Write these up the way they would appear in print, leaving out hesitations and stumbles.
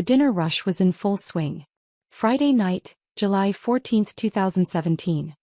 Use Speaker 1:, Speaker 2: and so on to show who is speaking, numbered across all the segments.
Speaker 1: The dinner rush was in full swing. Friday night, July 14, 2017.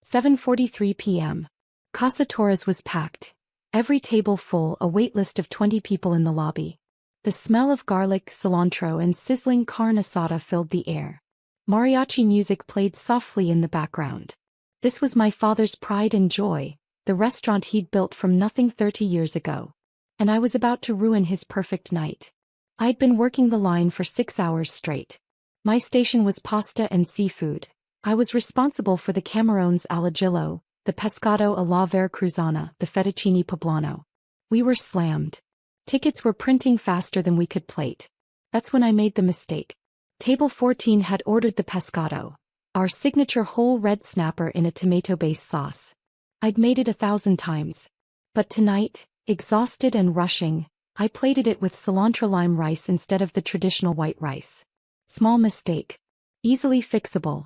Speaker 1: 7:43 p.m. Casa Torres was packed. Every table full, a wait list of 20 people in the lobby. The smell of garlic, cilantro and sizzling carne asada filled the air. Mariachi music played softly in the background. This was my father's pride and joy, the restaurant he'd built from nothing 30 years ago. And I was about to ruin his perfect night. I'd been working the line for 6 hours straight. My station was pasta and seafood. I was responsible for the camarones alla gillo, the pescado alla veracruzana, the fettuccine poblano. We were slammed. Tickets were printing faster than we could plate. That's when I made the mistake. Table 14 had ordered the pescado, our signature whole red snapper in a tomato-based sauce. I'd made it 1,000 times. But tonight, exhausted and rushing, I plated it with cilantro lime rice instead of the traditional white rice. Small mistake. Easily fixable.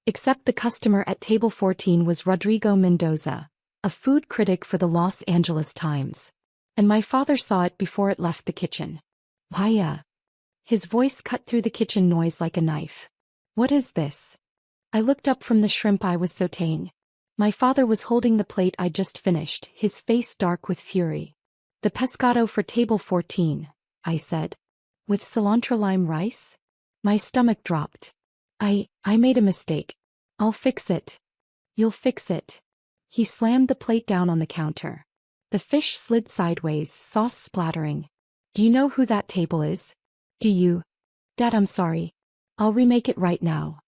Speaker 1: Except the customer at table 14 was Rodrigo Mendoza, a food critic for the Los Angeles Times. And my father saw it before it left the kitchen. Vaya. His voice cut through the kitchen noise like a knife. What is this? I looked up from the shrimp I was sautéing. My father was holding the plate I'd just finished, his face dark with fury. The pescado for table 14, I said. With cilantro lime rice? My stomach dropped. I made a mistake. I'll fix it. You'll fix it. He slammed the plate down on the counter. The fish slid sideways, sauce splattering. Do you know who that table is? Do you? Dad, I'm sorry. I'll remake it right now.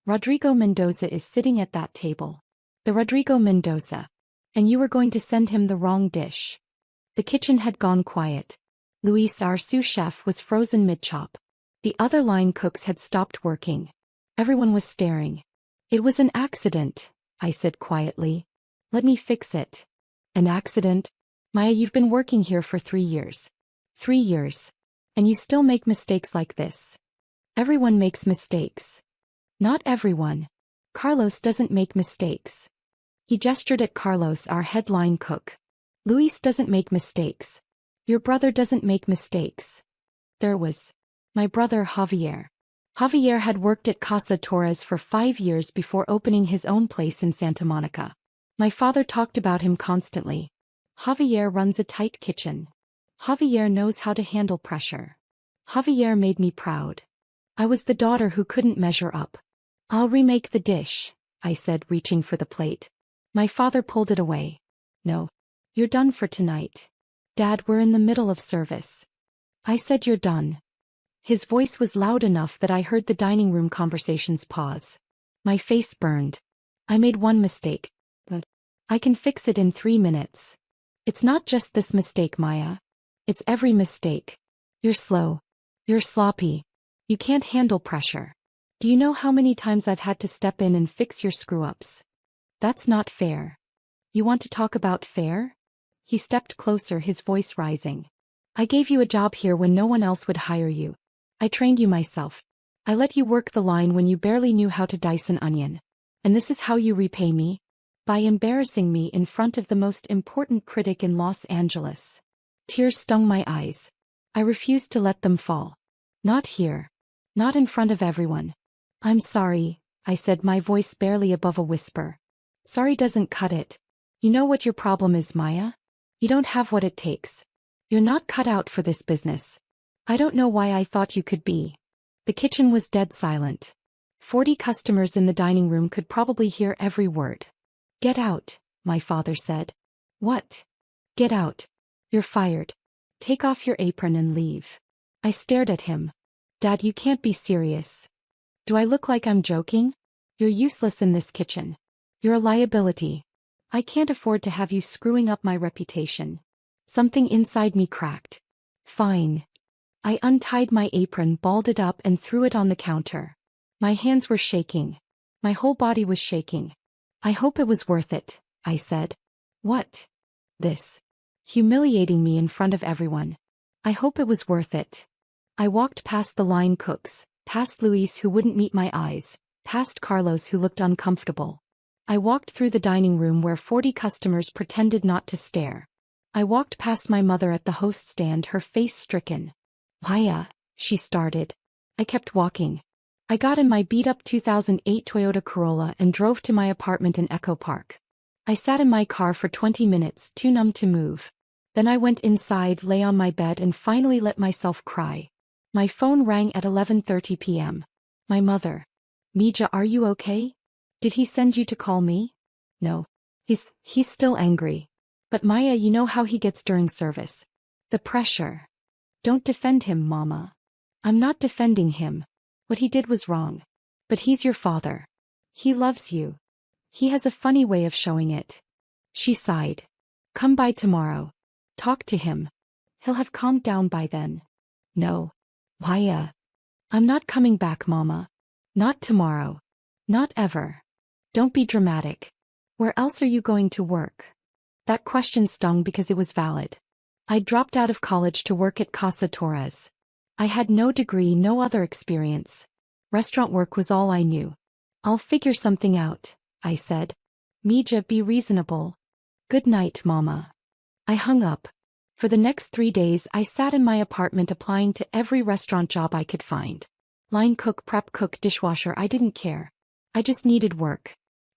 Speaker 1: Rodrigo Mendoza is sitting at that table. The Rodrigo Mendoza. And you were going to send him the wrong dish. The kitchen had gone quiet. Luis, our sous chef, was frozen mid-chop. The other line cooks had stopped working. Everyone was staring. It was an accident, I said quietly. Let me fix it. An accident? Maya, you've been working here for 3 years. 3 years. And you still make mistakes like this. Everyone makes mistakes. Not everyone. Carlos doesn't make mistakes. He gestured at Carlos, our headline cook. Luis doesn't make mistakes. Your brother doesn't make mistakes. There was my brother Javier. Javier had worked at Casa Torres for 5 years before opening his own place in Santa Monica. My father talked about him constantly. Javier runs a tight kitchen. Javier knows how to handle pressure. Javier made me proud. I was the daughter who couldn't measure up. I'll remake the dish, I said, reaching for the plate. My father pulled it away. No. You're done for tonight. Dad, we're in the middle of service. I said you're done. His voice was loud enough that I heard the dining room conversations pause. My face burned. I made one mistake. But I can fix it in 3 minutes. It's not just this mistake, Maya. It's every mistake. You're slow. You're sloppy. You can't handle pressure. Do you know how many times I've had to step in and fix your screw-ups? That's not fair. You want to talk about fair? He stepped closer, his voice rising. I gave you a job here when no one else would hire you. I trained you myself. I let you work the line when you barely knew how to dice an onion. And this is how you repay me? By embarrassing me in front of the most important critic in Los Angeles. Tears stung my eyes. I refused to let them fall. Not here. Not in front of everyone. I'm sorry, I said, my voice barely above a whisper. Sorry doesn't cut it. You know what your problem is, Maya? You don't have what it takes. You're not cut out for this business. I don't know why I thought you could be. The kitchen was dead silent. 40 customers in the dining room could probably hear every word. Get out, my father said. What? Get out. You're fired. Take off your apron and leave. I stared at him. Dad, you can't be serious. Do I look like I'm joking? You're useless in this kitchen. You're a liability. I can't afford to have you screwing up my reputation. Something inside me cracked. Fine. I untied my apron, balled it up and threw it on the counter. My hands were shaking. My whole body was shaking. I hope it was worth it, I said. What? This. Humiliating me in front of everyone. I hope it was worth it. I walked past the line cooks, past Luis who wouldn't meet my eyes, past Carlos who looked uncomfortable. I walked through the dining room where 40 customers pretended not to stare. I walked past my mother at the host stand, her face stricken. Maya, she started. I kept walking. I got in my beat-up 2008 Toyota Corolla and drove to my apartment in Echo Park. I sat in my car for 20 minutes, too numb to move. Then I went inside, lay on my bed and finally let myself cry. My phone rang at 11:30 p.m. My mother. Mija, are you okay? Did he send you to call me? No. He's still angry. But Maya, you know how he gets during service. The pressure. Don't defend him, Mama. I'm not defending him. What he did was wrong. But he's your father. He loves you. He has a funny way of showing it. She sighed. Come by tomorrow. Talk to him. He'll have calmed down by then. No. Maya. I'm not coming back, Mama. Not tomorrow. Not ever. Don't be dramatic. Where else are you going to work? That question stung because it was valid. I dropped out of college to work at Casa Torres. I had no degree, no other experience. Restaurant work was all I knew. I'll figure something out, I said. Mija, be reasonable. Good night, Mama. I hung up. For the next 3 days I sat in my apartment applying to every restaurant job I could find. Line cook, prep cook, dishwasher, I didn't care. I just needed work.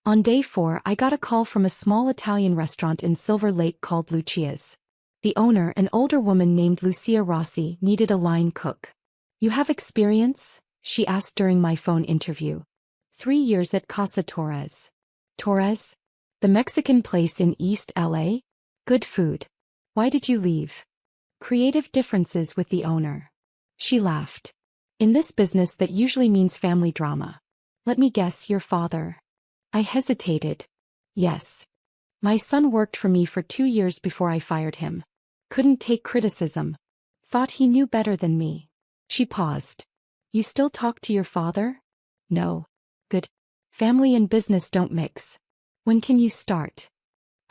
Speaker 1: On day 4 I got a call from a small Italian restaurant in Silver Lake called Lucia's. The owner, an older woman named Lucia Rossi, needed a line cook. You have experience? She asked during my phone interview. 3 years at Casa Torres. Torres? The Mexican place in East LA? Good food. Why did you leave? Creative differences with the owner. She laughed. In this business that usually means family drama. Let me guess, your father. I hesitated. Yes. My son worked for me for 2 years before I fired him. Couldn't take criticism. Thought he knew better than me. She paused. You still talk to your father? No. Good. Family and business don't mix. When can you start?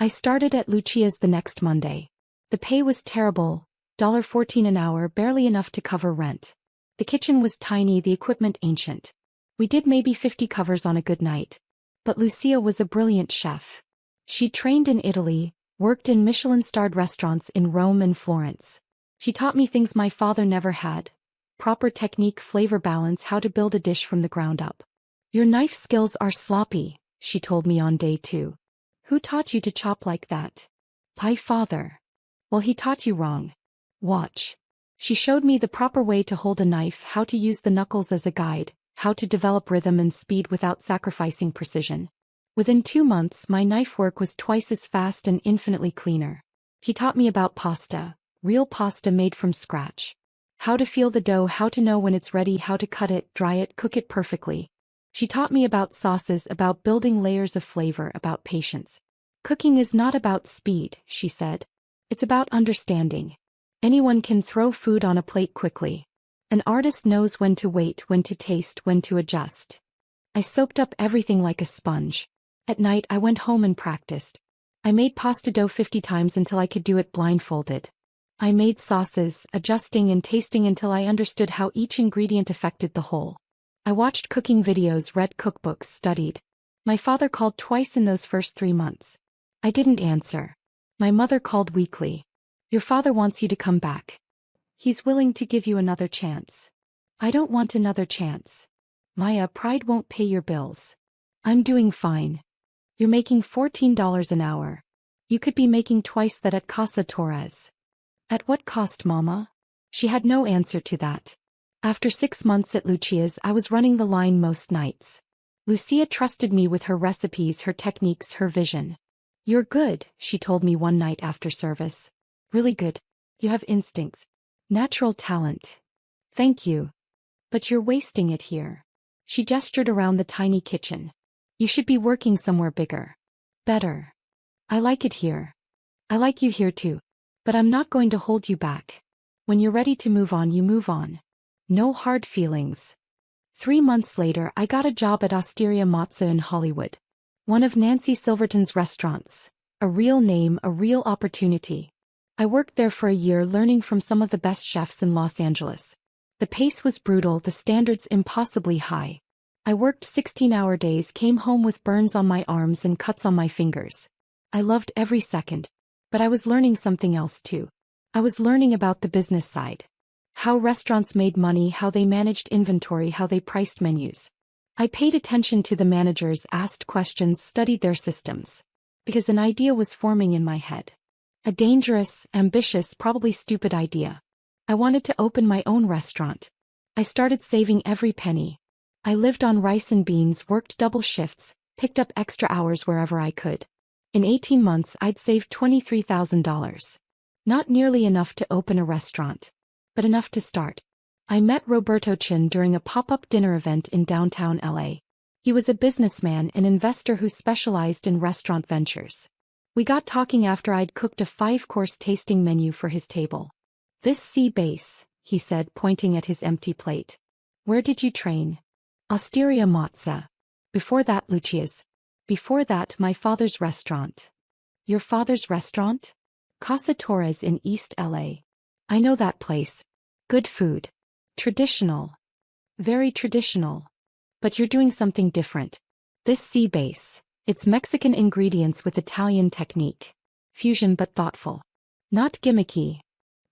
Speaker 1: I started at Lucia's the next Monday. The pay was terrible, $14 an hour, barely enough to cover rent. The kitchen was tiny, the equipment ancient. We did maybe 50 covers on a good night. But Lucia was a brilliant chef. She trained in Italy, worked in Michelin-starred restaurants in Rome and Florence. She taught me things my father never had. Proper technique, flavor balance, how to build a dish from the ground up. Your knife skills are sloppy, she told me on day 2. Who taught you to chop like that? My father. Well, he taught you wrong. Watch. She showed me the proper way to hold a knife, how to use the knuckles as a guide, how to develop rhythm and speed without sacrificing precision. Within 2 months, my knife work was twice as fast and infinitely cleaner. He taught me about pasta, real pasta made from scratch. How to feel the dough, how to know when it's ready, how to cut it, dry it, cook it perfectly. She taught me about sauces, about building layers of flavor, about patience. Cooking is not about speed, she said. It's about understanding. Anyone can throw food on a plate quickly. An artist knows when to wait, when to taste, when to adjust. I soaked up everything like a sponge. At night I went home and practiced. I made pasta dough 50 times until I could do it blindfolded. I made sauces, adjusting and tasting until I understood how each ingredient affected the whole. I watched cooking videos, read cookbooks, studied. My father called twice in those first 3 months. I didn't answer. My mother called weekly. Your father wants you to come back. He's willing to give you another chance. I don't want another chance. Maya, pride won't pay your bills. I'm doing fine. You're making $14 an hour. You could be making twice that at Casa Torres. At what cost, Mama? She had no answer to that. After 6 months at Lucia's, I was running the line most nights. Lucia trusted me with her recipes, her techniques, her vision. You're good, she told me one night after service. Really good. You have instincts. Natural talent. Thank you. But you're wasting it here. She gestured around the tiny kitchen. You should be working somewhere bigger. Better. I like it here. I like you here too. But I'm not going to hold you back. When you're ready to move on, you move on. No hard feelings. 3 months later, I got a job at Osteria Mozza in Hollywood. One of Nancy Silverton's restaurants. A real name, a real opportunity. I worked there for a year learning from some of the best chefs in Los Angeles. The pace was brutal, the standards impossibly high. I worked 16-hour days, came home with burns on my arms and cuts on my fingers. I loved every second. But I was learning something else too. I was learning about the business side. How restaurants made money, how they managed inventory, how they priced menus. I paid attention to the managers, asked questions, studied their systems. Because an idea was forming in my head. A dangerous, ambitious, probably stupid idea. I wanted to open my own restaurant. I started saving every penny. I lived on rice and beans, worked double shifts, picked up extra hours wherever I could. In 18 months I'd saved $23,000. Not nearly enough to open a restaurant, but enough to start. I met Roberto Chin during a pop-up dinner event in downtown LA. He was a businessman, an investor who specialized in restaurant ventures. We got talking after I'd cooked a 5-course tasting menu for his table. This sea base, he said, pointing at his empty plate. Where did you train? Osteria Mozza. Before that, Lucia's. Before that, my father's restaurant. Your father's restaurant? Casa Torres in East LA. I know that place. Good food. Traditional. Very traditional. But you're doing something different. This sea base, it's Mexican ingredients with Italian technique. Fusion but thoughtful. Not gimmicky.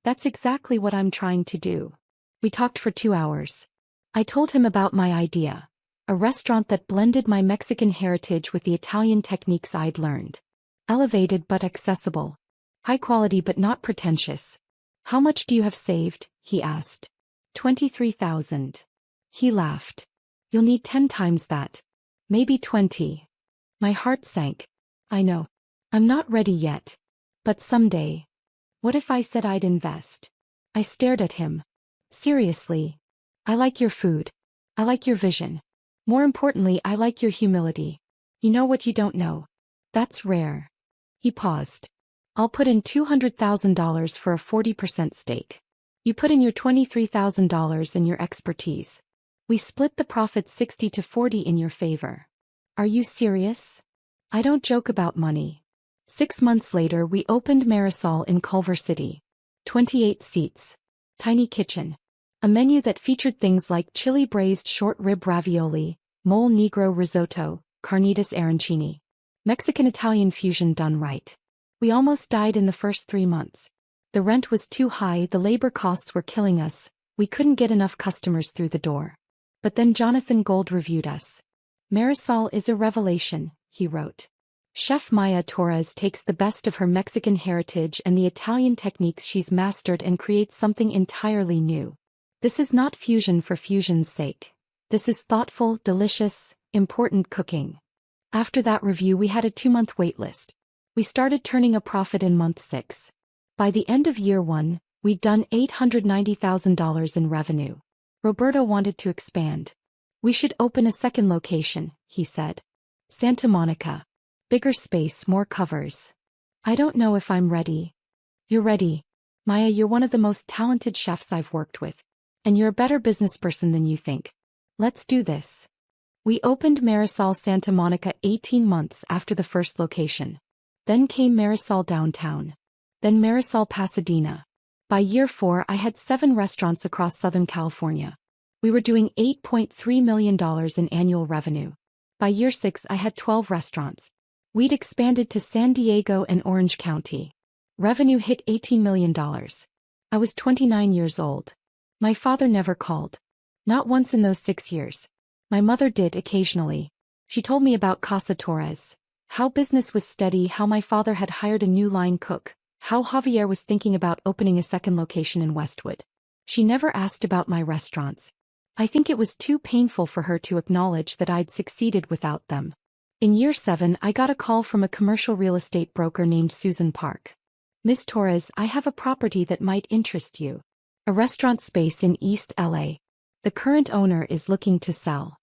Speaker 1: That's exactly what I'm trying to do. We talked for 2 hours. I told him about my idea. A restaurant that blended my Mexican heritage with the Italian techniques I'd learned. Elevated but accessible. High quality but not pretentious. How much do you have saved? He asked. 23,000. He laughed. You'll need 10 times that. Maybe 20. My heart sank. I know. I'm not ready yet. But someday. What if I said I'd invest? I stared at him. Seriously. I like your food. I like your vision. More importantly, I like your humility. You know what you don't know. That's rare. He paused. I'll put in $200,000 for a 40% stake. You put in your $23,000 and your expertise. We split the profit 60 to 40 in your favor. Are you serious? I don't joke about money. 6 months later, we opened Marisol in Culver City. 28 seats. Tiny kitchen. A menu that featured things like chili braised short rib ravioli, mole negro risotto, carnitas arancini. Mexican-Italian fusion done right. We almost died in the first 3 months. The rent was too high, the labor costs were killing us, we couldn't get enough customers through the door. But then Jonathan Gold reviewed us. Marisol is a revelation, he wrote. Chef Maya Torres takes the best of her Mexican heritage and the Italian techniques she's mastered and creates something entirely new. This is not fusion for fusion's sake. This is thoughtful, delicious, important cooking. After that review, we had a 2-month waitlist. We started turning a profit in month 6. By the end of year 1, we'd done $890,000 in revenue. Roberto wanted to expand. We should open a second location, he said. Santa Monica. Bigger space, more covers. I don't know if I'm ready. You're ready. Maya, you're one of the most talented chefs I've worked with. And you're a better business person than you think. Let's do this. We opened Marisol Santa Monica 18 months after the first location. Then came Marisol Downtown. Then Marisol Pasadena. By year 4, I had 7 restaurants across Southern California. We were doing $8.3 million in annual revenue. By year 6, I had 12 restaurants. We'd expanded to San Diego and Orange County. Revenue hit $18 million. I was 29 years old. My father never called. Not once in those 6 years. My mother did occasionally. She told me about Casa Torres. How business was steady, how my father had hired a new line cook, how Javier was thinking about opening a second location in Westwood. She never asked about my restaurants. I think it was too painful for her to acknowledge that I'd succeeded without them. In year 7, I got a call from a commercial real estate broker named Susan Park. Miss Torres, I have a property that might interest you. A restaurant space in East LA. The current owner is looking to sell.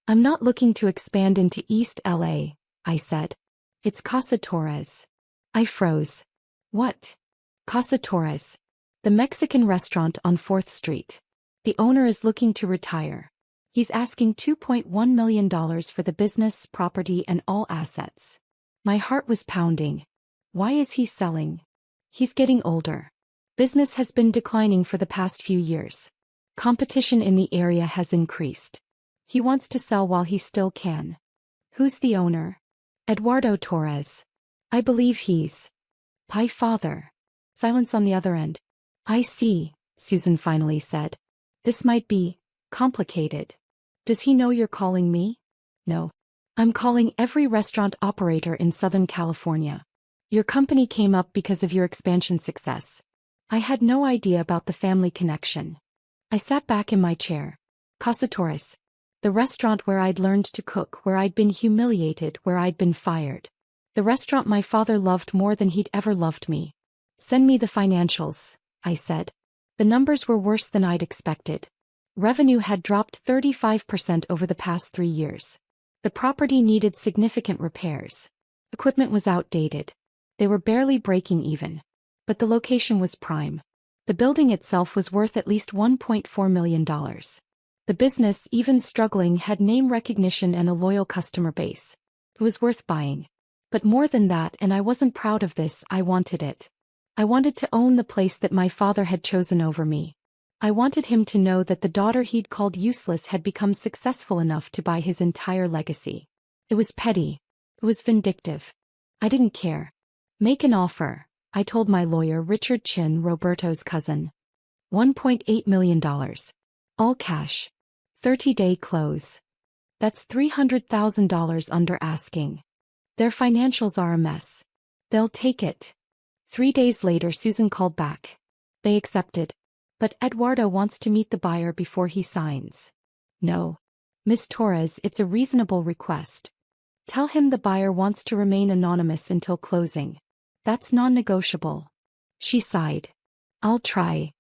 Speaker 1: I'm not looking to expand into East LA, I said. It's Casa Torres. I froze. What? Casa Torres. The Mexican restaurant on 4th Street. The owner is looking to retire. He's asking $2.1 million for the business, property, and all assets. My heart was pounding. Why is he selling? He's getting older. Business has been declining for the past few years. Competition in the area has increased. He wants to sell while he still can. Who's the owner? Eduardo Torres. I believe he's my father. Silence on the other end. I see, Susan finally said. This might be complicated. Does he know you're calling me? No. I'm calling every restaurant operator in Southern California. Your company came up because of your expansion success. I had no idea about the family connection. I sat back in my chair. Casa Torres. The restaurant where I'd learned to cook, where I'd been humiliated, where I'd been fired. The restaurant my father loved more than he'd ever loved me. Send me the financials, I said. The numbers were worse than I'd expected. Revenue had dropped 35% over the past 3 years. The property needed significant repairs. Equipment was outdated. They were barely breaking even. But the location was prime. The building itself was worth at least $1.4 million. The business, even struggling, had name recognition and a loyal customer base. It was worth buying. But more than that, and I wasn't proud of this, I wanted it. I wanted to own the place that my father had chosen over me. I wanted him to know that the daughter he'd called useless had become successful enough to buy his entire legacy. It was petty. It was vindictive. I didn't care. Make an offer, I told my lawyer, Richard Chin, Roberto's cousin. $1.8 million. All cash. 30-day close. That's $300,000 under asking. Their financials are a mess. They'll take it. 3 days later, Susan called back. They accepted. But Eduardo wants to meet the buyer before he signs. No. Miss Torres, it's a reasonable request. Tell him the buyer wants to remain anonymous until closing. That's non-negotiable. She sighed. I'll try.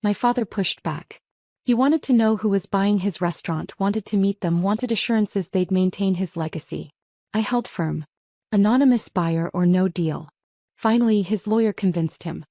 Speaker 1: My father pushed back. He wanted to know who was buying his restaurant, wanted to meet them, wanted assurances they'd maintain his legacy. I held firm. Anonymous buyer or no deal. Finally, his lawyer convinced him.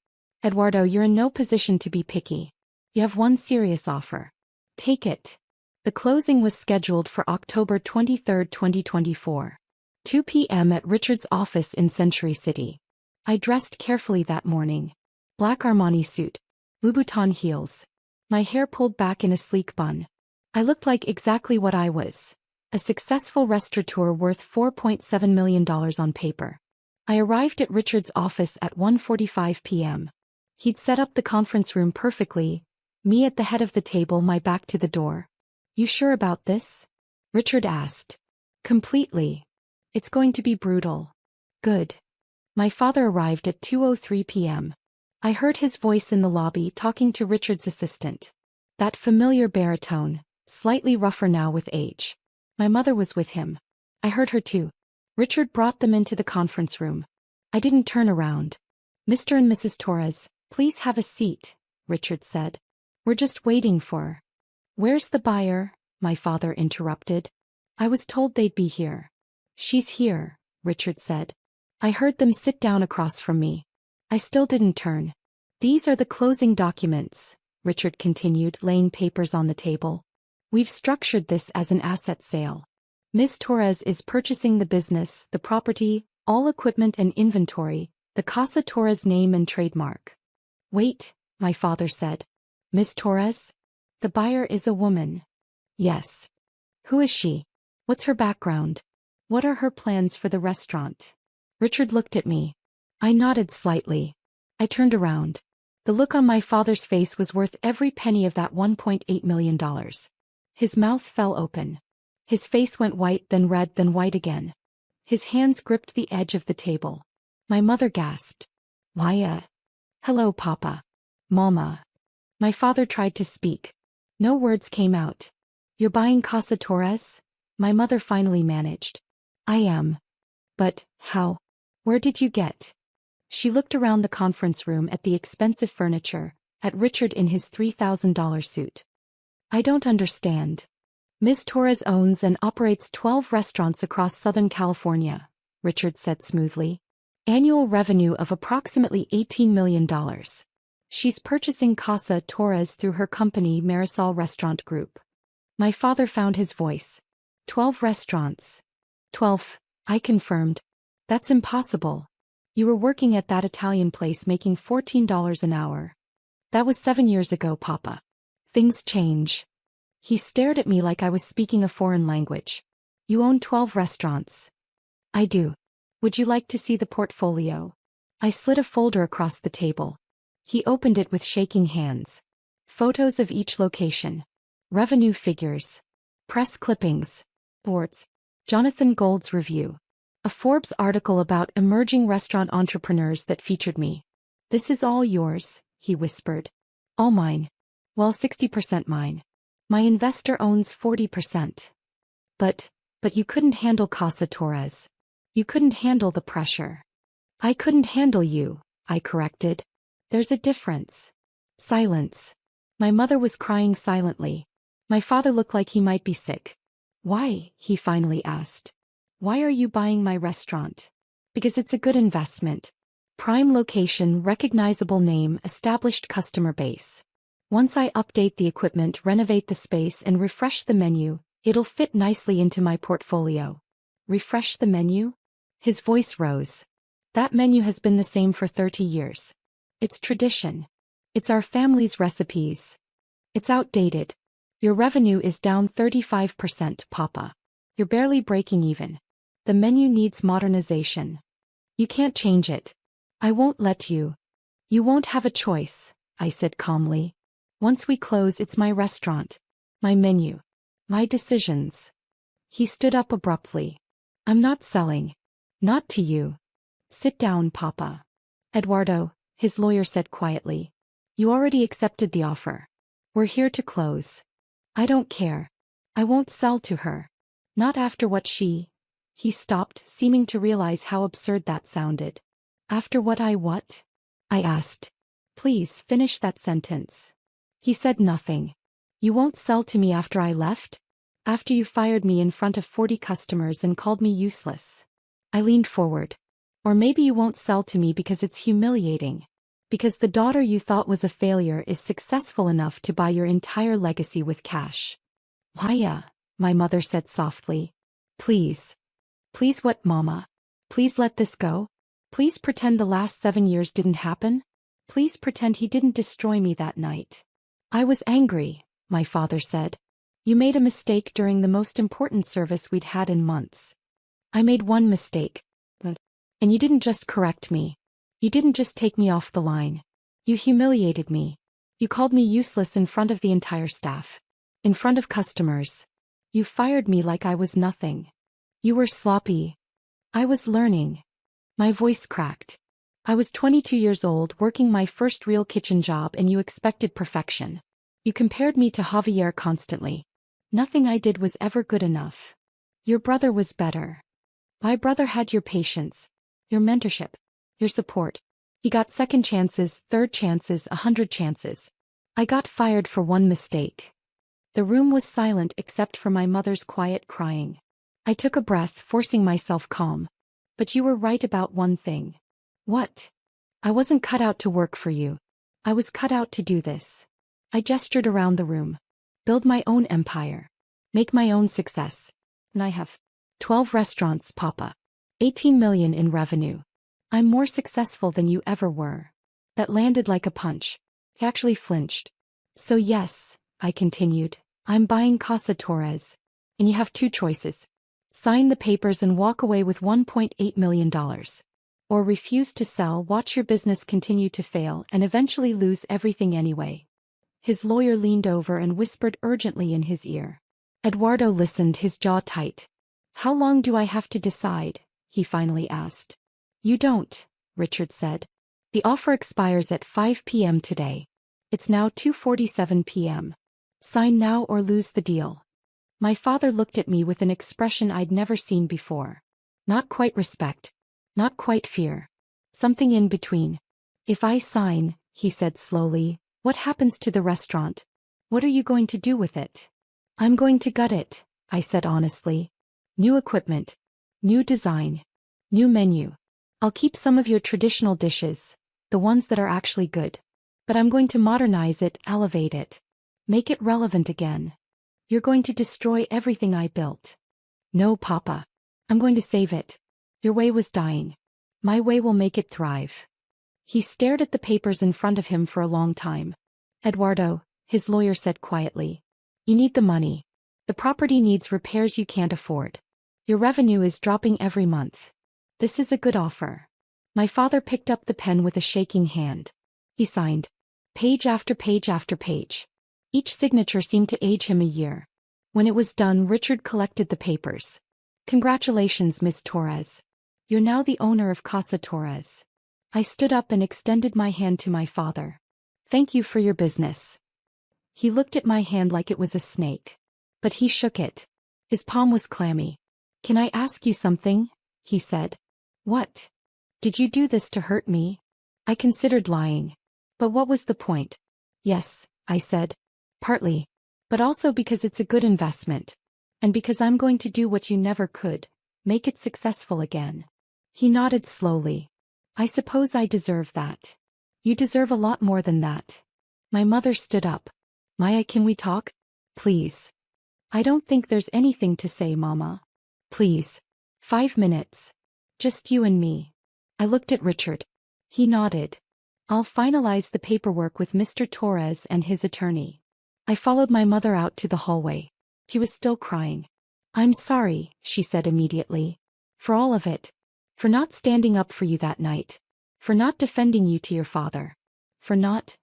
Speaker 1: Eduardo, you're in no position to be picky. You have one serious offer. Take it. The closing was scheduled for October 23, 2024. 2 p.m. at Richard's office in Century City. I dressed carefully that morning. Black Armani suit. Louboutin heels. My hair pulled back in a sleek bun. I looked like exactly what I was. A successful restaurateur worth $4.7 million on paper. I arrived at Richard's office at 1:45 p.m. He'd set up the conference room perfectly, me at the head of the table, my back to the door. You sure about this? Richard asked. Completely. It's going to be brutal. Good. My father arrived at 2:03 p.m. I heard his voice in the lobby talking to Richard's assistant. That familiar baritone, slightly rougher now with age. My mother was with him. I heard her too. Richard brought them into the conference room. I didn't turn around. Mr. and Mrs. Torres, please have a seat, Richard said. We're just waiting for. Where's the buyer? My father interrupted. I was told they'd be here. She's here, Richard said. I heard them sit down across from me. I still didn't turn. These are the closing documents, Richard continued, laying papers on the table. We've structured this as an asset sale. Ms. Torres is purchasing the business, the property, all equipment and inventory, the Casa Torres name and trademark. Wait, my father said. Ms. Torres? The buyer is a woman. Yes. Who is she? What's her background? What are her plans for the restaurant? Richard looked at me. I nodded slightly. I turned around. The look on my father's face was worth every penny of that $1.8 million. His mouth fell open. His face went white, then red, then white again. His hands gripped the edge of the table. My mother gasped. Why, hello, Papa. Mama. My father tried to speak. No words came out. You're buying Casa Torres? My mother finally managed. I am. But, how? Where did you get? She looked around the conference room at the expensive furniture, at Richard in his $3,000 suit. I don't understand. Ms. Torres owns and operates 12 restaurants across Southern California, Richard said smoothly. Annual revenue of approximately $18 million. She's purchasing Casa Torres through her company Marisol Restaurant Group. My father found his voice. 12 restaurants. 12, I confirmed. That's impossible. You were working at that Italian place making $14 an hour. That was 7 years ago, Papa. Things change. He stared at me like I was speaking a foreign language. You own 12 restaurants. I do. Would you like to see the portfolio? I slid a folder across the table. He opened it with shaking hands. Photos of each location. Revenue figures. Press clippings. Boards. Jonathan Gold's review. A Forbes article about emerging restaurant entrepreneurs that featured me. "This is all yours," he whispered. "All mine. Well, 60% mine. My investor owns 40%. But you couldn't handle Casa Torres. You couldn't handle the pressure." "I couldn't handle you," I corrected. "There's a difference." Silence. My mother was crying silently. My father looked like he might be sick. "Why?" he finally asked. "Why are you buying my restaurant?" "Because it's a good investment. Prime location, recognizable name, established customer base. Once I update the equipment, renovate the space, and refresh the menu, it'll fit nicely into my portfolio." "Refresh the menu?" His voice rose. "That menu has been the same for 30 years. It's tradition. It's our family's recipes. It's outdated. Your revenue is down 35%, Papa. You're barely breaking even. The menu needs modernization. You can't change it. I won't let you. You won't have a choice," I said calmly. "Once we close, it's my restaurant. My menu. My decisions." He stood up abruptly. "I'm not selling. Not to you." "Sit down, Papa." "Eduardo," his lawyer said quietly. "You already accepted the offer. We're here to close. I don't care. I won't sell to her. Not after what she—" He stopped, seeming to realize how absurd that sounded. "After what what?" I asked. "Please finish that sentence." He said nothing. "You won't sell to me after I left? After you fired me in front of 40 customers and called me useless?" I leaned forward. "Or maybe you won't sell to me because it's humiliating. Because the daughter you thought was a failure is successful enough to buy your entire legacy with cash." "Maya," my mother said softly. "Please. Please what, Mama? Please let this go? Please pretend the last 7 years didn't happen? Please pretend he didn't destroy me that night." "I was angry," my father said. "You made a mistake during the most important service we'd had in months." "I made one mistake. And you didn't just correct me. You didn't just take me off the line. You humiliated me. You called me useless in front of the entire staff. In front of customers. You fired me like I was nothing. You were sloppy. I was learning." My voice cracked. "I was 22 years old, working my first real kitchen job, and you expected perfection. You compared me to Javier constantly. Nothing I did was ever good enough. Your brother was better. My brother had your patience, your mentorship, your support. He got second chances, third chances, 100 chances. I got fired for one mistake." The room was silent except for my mother's quiet crying. I took a breath, forcing myself calm. "But you were right about one thing." "What?" "I wasn't cut out to work for you. I was cut out to do this." I gestured around the room. "Build my own empire. Make my own success. And I have 12 restaurants, Papa. 18 million in revenue. I'm more successful than you ever were." That landed like a punch. He actually flinched. "So yes," I continued, "I'm buying Casa Torres. And you have 2 choices. Sign the papers and walk away with $1.8 million. Or refuse to sell, watch your business continue to fail, and eventually lose everything anyway." His lawyer leaned over and whispered urgently in his ear. Eduardo listened, his jaw tight. "How long do I have to decide?" he finally asked. "You don't," Richard said. "The offer expires at 5 p.m. today. It's now 2:47 p.m. Sign now or lose the deal." My father looked at me with an expression I'd never seen before. Not quite respect. Not quite fear. Something in between. "If I sign," he said slowly, "what happens to the restaurant? What are you going to do with it?" "I'm going to gut it," I said honestly. "New equipment. New design. New menu. I'll keep some of your traditional dishes, the ones that are actually good. But I'm going to modernize it, elevate it. Make it relevant again." "You're going to destroy everything I built." "No, Papa. I'm going to save it. Your way was dying. My way will make it thrive." He stared at the papers in front of him for a long time. "Eduardo," his lawyer said quietly, "you need the money. The property needs repairs you can't afford. Your revenue is dropping every month. This is a good offer." My father picked up the pen with a shaking hand. He signed. Page after page after page. Each signature seemed to age him a year. When it was done, Richard collected the papers. Congratulations, Miss Torres. You're now the owner of Casa Torres. I stood up and extended my hand to my father. Thank you for your business. He looked at my hand like it was a snake. But he shook it. His palm was clammy. Can I ask you something? He said. What? Did you do this to hurt me? I considered lying. But what was the point? Yes, I said. Partly. But also because it's a good investment. And because I'm going to do what you never could, make it successful again. He nodded slowly. I suppose I deserve that. You deserve a lot more than that. My mother stood up. Maya, can we talk? Please. I don't think there's anything to say, Mama. Please. 5 minutes. Just you and me. I looked at Richard. He nodded. I'll finalize the paperwork with Mr. Torres and his attorney. I followed my mother out to the hallway. She was still crying. I'm sorry, she said immediately. For all of it. For not standing up for you that night. For not defending you to your father. For not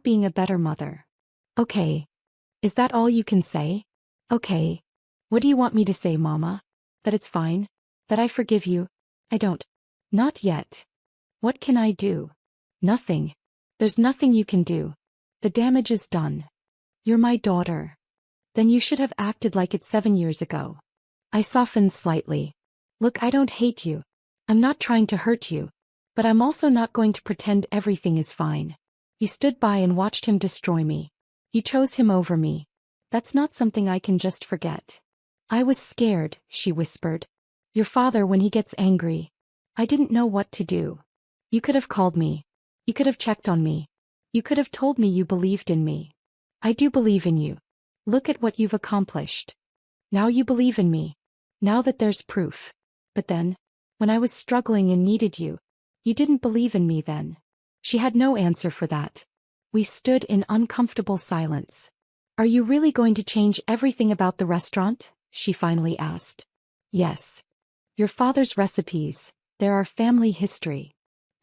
Speaker 1: being a better mother. Okay. Is that all you can say? Okay. What do you want me to say, Mama? That it's fine? That I forgive you? I don't. Not yet. What can I do? Nothing. There's nothing you can do. The damage is done. You're my daughter. Then you should have acted like it 7 years ago. I softened slightly. Look, I don't hate you. I'm not trying to hurt you. But I'm also not going to pretend everything is fine. You stood by and watched him destroy me. You chose him over me. That's not something I can just forget. I was scared, she whispered. Your father, when he gets angry. I didn't know what to do. You could have called me. You could have checked on me. You could have told me you believed in me. I do believe in you. Look at what you've accomplished. Now you believe in me. Now that there's proof. But then, when I was struggling and needed you, you didn't believe in me then. She had no answer for that. We stood in uncomfortable silence. Are you really going to change everything about the restaurant? She finally asked. Yes. Your father's recipes, they're our family history.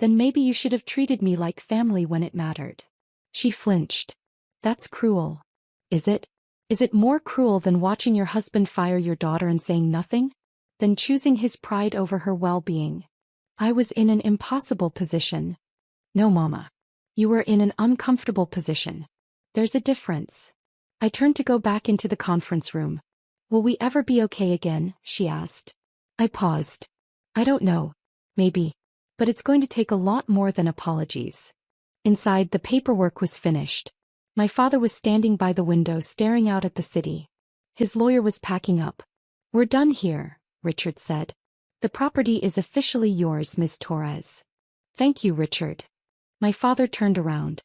Speaker 1: Then maybe you should have treated me like family when it mattered. She flinched. That's cruel. Is it? Is it more cruel than watching your husband fire your daughter and saying nothing? Than choosing his pride over her well-being? I was in an impossible position. No, Mama. You were in an uncomfortable position. There's a difference. I turned to go back into the conference room. Will we ever be okay again? She asked. I paused. I don't know. Maybe. But it's going to take a lot more than apologies. Inside, the paperwork was finished. My father was standing by the window staring out at the city. His lawyer was packing up. We're done here, Richard said. The property is officially yours, Miss Torres. Thank you, Richard. My father turned around.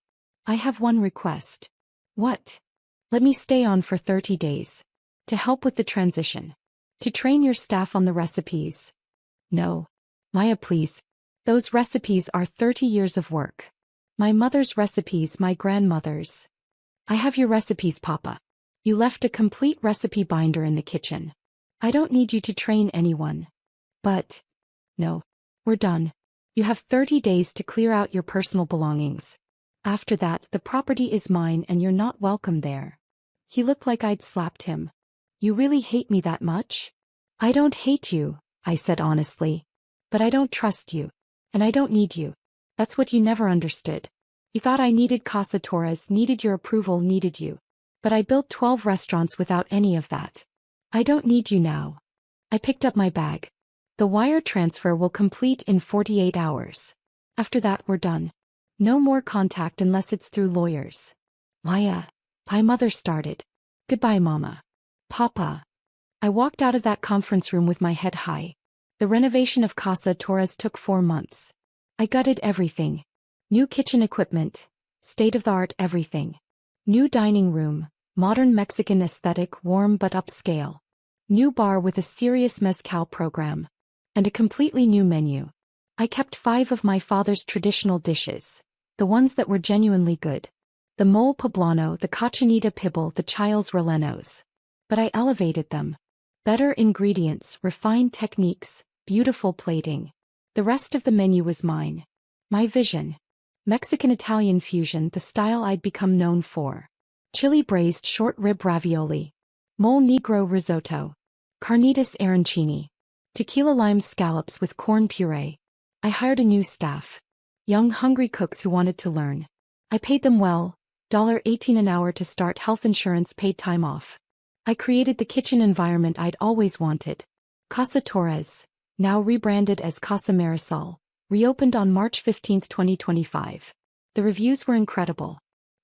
Speaker 1: I have one request. What? Let me stay on for 30 days. To help with the transition. To train your staff on the recipes. No. Maya, please. Those recipes are 30 years of work. My mother's recipes, my grandmother's. I have your recipes, Papa. You left a complete recipe binder in the kitchen. I don't need you to train anyone. But. No. We're done. You have 30 days to clear out your personal belongings. After that, the property is mine and you're not welcome there. He looked like I'd slapped him. You really hate me that much? I don't hate you, I said honestly. But I don't trust you. And I don't need you. That's what you never understood. You thought I needed Casa Torres, needed your approval, needed you. But I built 12 restaurants without any of that. I don't need you now. I picked up my bag. The wire transfer will complete in 48 hours. After that, we're done. No more contact unless it's through lawyers. Maya. My mother started. Goodbye, Mama. Papa. I walked out of that conference room with my head high. The renovation of Casa Torres took 4 months. I gutted everything. New kitchen equipment, state-of-the-art everything. New dining room, modern Mexican aesthetic, warm but upscale. New bar with a serious mezcal program. And a completely new menu. I kept 5 of my father's traditional dishes. The ones that were genuinely good. The mole poblano, the cochinita pibil, the chiles rellenos. But I elevated them. Better ingredients, refined techniques, beautiful plating. The rest of the menu was mine. My vision. Mexican-Italian fusion, the style I'd become known for. Chili braised short rib ravioli. Mole negro risotto. Carnitas arancini. Tequila lime scallops with corn puree. I hired a new staff. Young, hungry cooks who wanted to learn. I paid them well, $18 an hour to start, health insurance, paid time off. I created the kitchen environment I'd always wanted. Casa Torres, now rebranded as Casa Marisol, reopened on March 15, 2025. The reviews were incredible.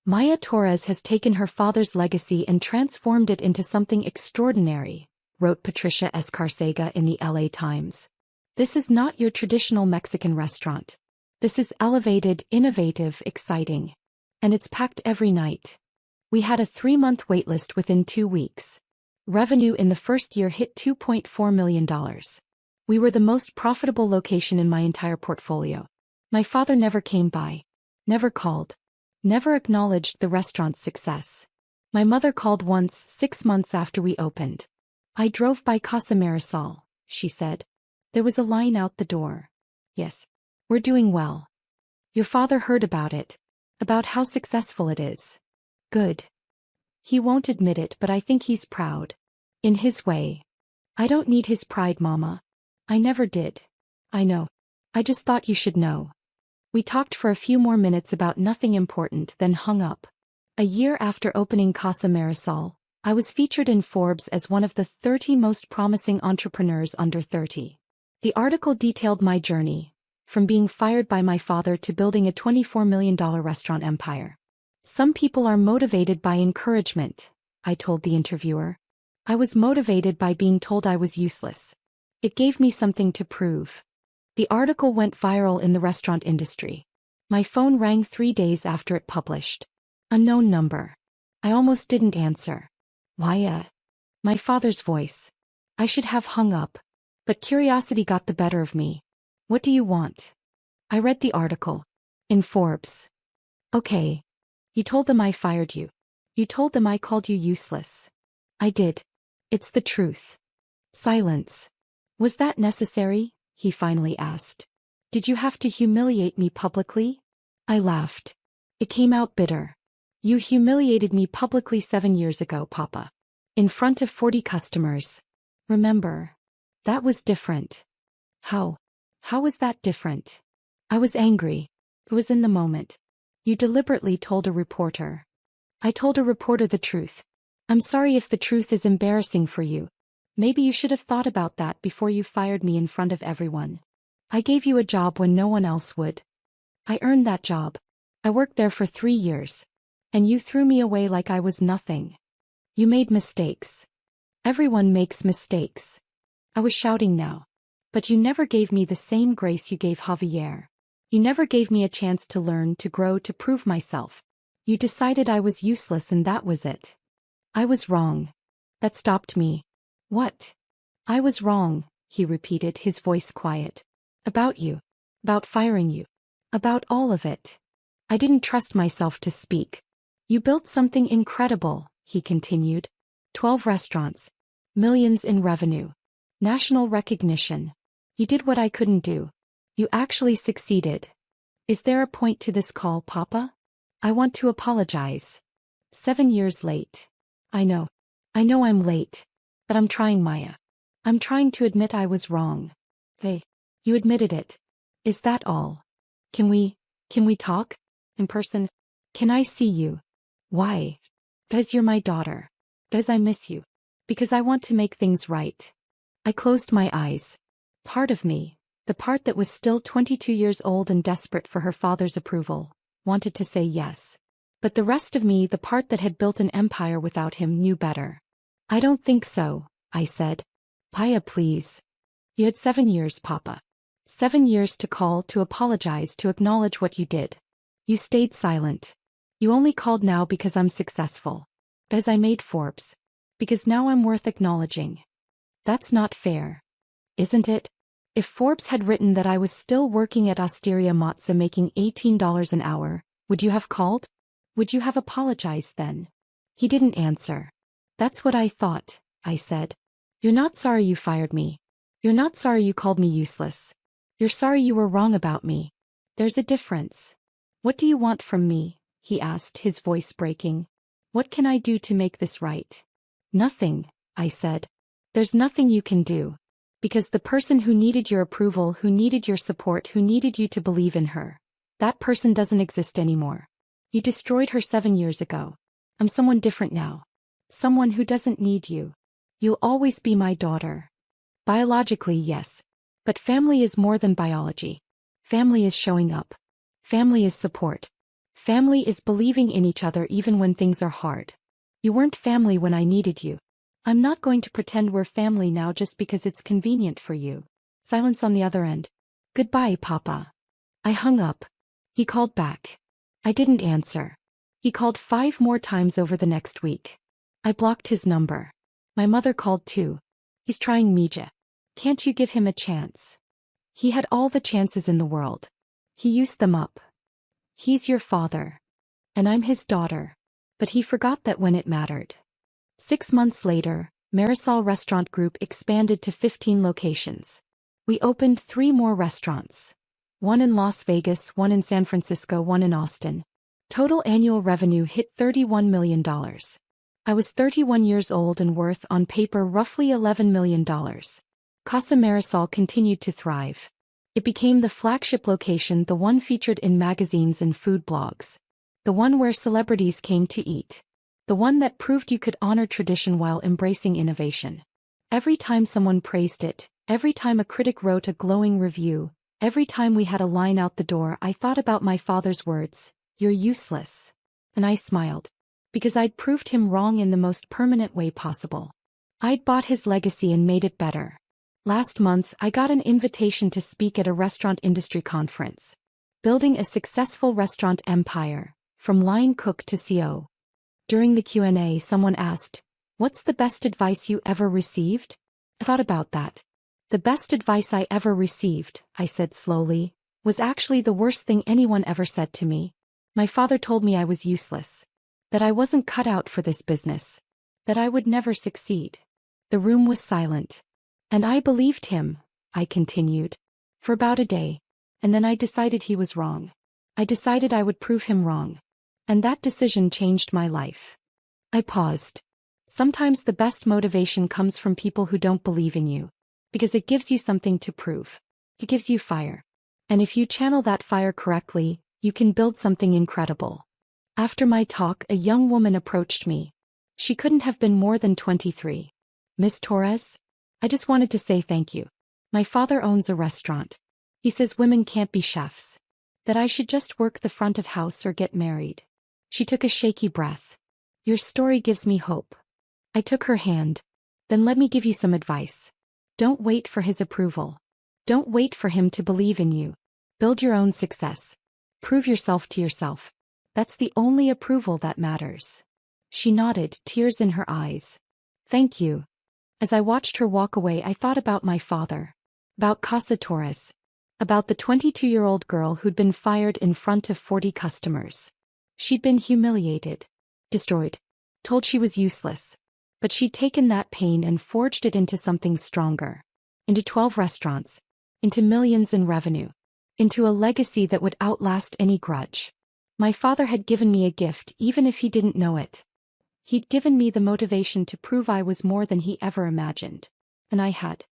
Speaker 1: Maya Torres has taken her father's legacy and transformed it into something extraordinary, wrote Patricia Escarcega in the LA Times. This is not your traditional Mexican restaurant. This is elevated, innovative, exciting. And it's packed every night. We had a 3-month waitlist within 2 weeks. Revenue in the first year hit $2.4 million. We were the most profitable location in my entire portfolio. My father never came by. Never called. Never acknowledged the restaurant's success. My mother called once, 6 months after we opened. I drove by Casa Marisol, she said. There was a line out the door. Yes. We're doing well. Your father heard about it. About how successful it is. Good. He won't admit it, but I think he's proud. In his way. I don't need his pride, Mama. I never did. I know. I just thought you should know. We talked for a few more minutes about nothing important, then hung up. A year after opening Casa Marisol, I was featured in Forbes as one of the 30 most promising entrepreneurs under 30. The article detailed my journey, from being fired by my father to building a $24 million restaurant empire. Some people are motivated by encouragement, I told the interviewer. I was motivated by being told I was useless. It gave me something to prove. The article went viral in the restaurant industry. My phone rang 3 days after it published. Unknown number. I almost didn't answer. Why? My father's voice. I should have hung up. But curiosity got the better of me. What do you want? I read the article. In Forbes. Okay. You told them I fired you. You told them I called you useless. I did. It's the truth. Silence. Was that necessary? He finally asked. Did you have to humiliate me publicly? I laughed. It came out bitter. You humiliated me publicly 7 years ago, Papa. In front of 40 customers. Remember? That was different. How? How was that different? I was angry. It was in the moment. You deliberately told a reporter. I told a reporter the truth. I'm sorry if the truth is embarrassing for you. Maybe you should have thought about that before you fired me in front of everyone. I gave you a job when no one else would. I earned that job. I worked there for 3 years. And you threw me away like I was nothing. You made mistakes. Everyone makes mistakes. I was shouting now. But you never gave me the same grace you gave Javier. You never gave me a chance to learn, to grow, to prove myself. You decided I was useless and that was it. I was wrong. That stopped me. What? I was wrong, he repeated, his voice quiet. About you. About firing you. About all of it. I didn't trust myself to speak. You built something incredible, he continued. 12 restaurants. Millions in revenue. National recognition. You did what I couldn't do. You actually succeeded. Is there a point to this call, Papa? I want to apologize. 7 years late. I know. I know I'm late. But I'm trying, Maya. I'm trying to admit I was wrong. Hey, you admitted it. Is that all? Can we talk? In person? Can I see you? Why? Because you're my daughter. Because I miss you. Because I want to make things right. I closed my eyes. Part of me, the part that was still 22 years old and desperate for her father's approval, wanted to say yes. But the rest of me, the part that had built an empire without him, knew better. I don't think so, I said. Paya, please. You had 7 years, Papa. 7 years to call, to apologize, to acknowledge what you did. You stayed silent. You only called now because I'm successful. Because I made Forbes. Because now I'm worth acknowledging. That's not fair. Isn't it? If Forbes had written that I was still working at Osteria Mozza making $18 an hour, would you have called? Would you have apologized then? He didn't answer. That's what I thought, I said. You're not sorry you fired me. You're not sorry you called me useless. You're sorry you were wrong about me. There's a difference. What do you want from me? He asked, his voice breaking. What can I do to make this right? Nothing, I said. There's nothing you can do. Because the person who needed your approval, who needed your support, who needed you to believe in her, that person doesn't exist anymore. You destroyed her 7 years ago. I'm someone different now. Someone who doesn't need you. You'll always be my daughter. Biologically, yes. But family is more than biology. Family is showing up. Family is support. Family is believing in each other even when things are hard. You weren't family when I needed you. I'm not going to pretend we're family now just because it's convenient for you. Silence on the other end. Goodbye, Papa. I hung up. He called back. I didn't answer. He called 5 more times over the next week. I blocked his number. My mother called too. He's trying Mija. Can't you give him a chance? He had all the chances in the world. He used them up. He's your father. And I'm his daughter. But he forgot that when it mattered. 6 months later, Marisol Restaurant Group expanded to 15 locations. We opened 3 more restaurants. 1 in Las Vegas, 1 in San Francisco, 1 in Austin. Total annual revenue hit $31 million. I was 31 years old and worth on paper roughly $11 million. Casa Marisol continued to thrive. It became the flagship location, the one featured in magazines and food blogs. The one where celebrities came to eat. The one that proved you could honor tradition while embracing innovation. Every time someone praised it, every time a critic wrote a glowing review, every time we had a line out the door, I thought about my father's words, "You're useless." And I smiled. Because I'd proved him wrong in the most permanent way possible. I'd bought his legacy and made it better. Last month, I got an invitation to speak at a restaurant industry conference. Building a successful restaurant empire, from line cook to CO. During the Q&A, someone asked, "What's the best advice you ever received?" I thought about that. The best advice I ever received, I said slowly, was actually the worst thing anyone ever said to me. My father told me I was useless. That I wasn't cut out for this business. That I would never succeed. The room was silent. And I believed him, I continued. For about a day. And then I decided he was wrong. I decided I would prove him wrong. And that decision changed my life. I paused. Sometimes the best motivation comes from people who don't believe in you. Because it gives you something to prove. It gives you fire. And if you channel that fire correctly, you can build something incredible. After my talk, a young woman approached me. She couldn't have been more than 23. "Miss Torres? I just wanted to say thank you. My father owns a restaurant. He says women can't be chefs. That I should just work the front of house or get married." She took a shaky breath. "Your story gives me hope." I took her hand. "Then let me give you some advice. Don't wait for his approval. Don't wait for him to believe in you. Build your own success. Prove yourself to yourself. That's the only approval that matters." She nodded, tears in her eyes. "Thank you." As I watched her walk away, I thought about my father. About Casa Torres. About the 22-year-old girl who'd been fired in front of 40 customers. She'd been humiliated. Destroyed. Told she was useless. But she'd taken that pain and forged it into something stronger. Into 12 restaurants. Into millions in revenue. Into a legacy that would outlast any grudge. My father had given me a gift even if he didn't know it. He'd given me the motivation to prove I was more than he ever imagined. And I had.